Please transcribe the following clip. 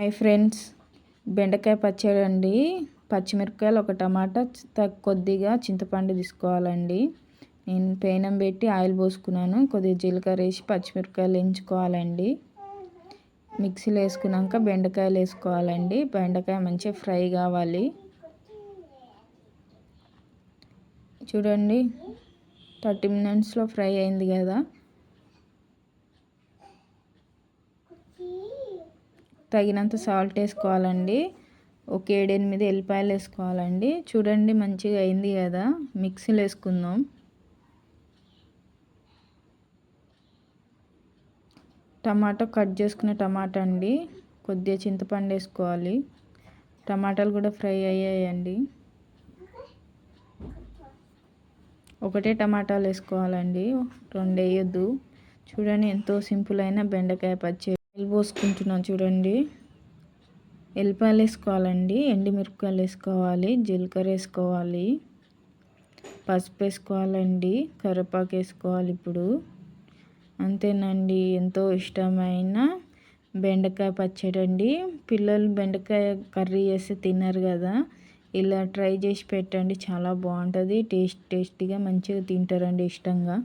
Hi friends, బెండకాయ పచ్చడి అండి. పచ్చిమిరపకాయలు, ఒక టమాటా, కొద్దిగా చింతపండు తీసుకోవాలండి. నేను పెనం పెట్టి ఆయిల్ పోసుకున్నాను. కొద్దిగా జీలకర్ర వేసి పచ్చిమిరపకాయలు వేయించుకోవాలండి. మిక్సీలో వేసుకున్నాక బెండకాయలు వేసుకోవాలండి. బెండకాయ మంచిగా ఫ్రై కావాలి. చూడండి, 30 మినిట్స్లో ఫ్రై అయింది కదా. తగినంత సాల్ట్ వేసుకోవాలండి. ఒక 7-8 ఎల్లిపాయలు వేసుకోవాలండి. చూడండి, మంచిగా అయింది కదా. మిక్సీలో వేసుకుందాం. టమాటా కట్ చేసుకున్న టమాటా అండి. కొద్దిగా చింతపండు వేసుకోవాలి. టమాటాలు కూడా ఫ్రై అయ్యాయండి. ఒకటే టమాటాలు వేసుకోవాలండి, 2 వేయొద్దు. చూడండి, ఎంతో సింపుల్ అయిన బెండకాయ పచ్చడి. ఆయిల్ పోసుకుంటున్నాం చూడండి. ఎల్లిపాయలు వేసుకోవాలండి, ఎండుమిరపకాయలు వేసుకోవాలి, జీలకర్ర వేసుకోవాలి, పసుపు వేసుకోవాలండి, కరివేపాకు వేసుకోవాలి. ఇప్పుడు అంతేనండి, ఎంతో ఇష్టమైన బెండకాయ పచ్చడి అండి. పిల్లలు బెండకాయ కర్రీ చేస్తే తిన్నారు కదా. ఇలా ట్రై చేసి పెట్టండి, చాలా బాగుంటుంది. టేస్టీగా మంచిగా తింటారండి, ఇష్టంగా.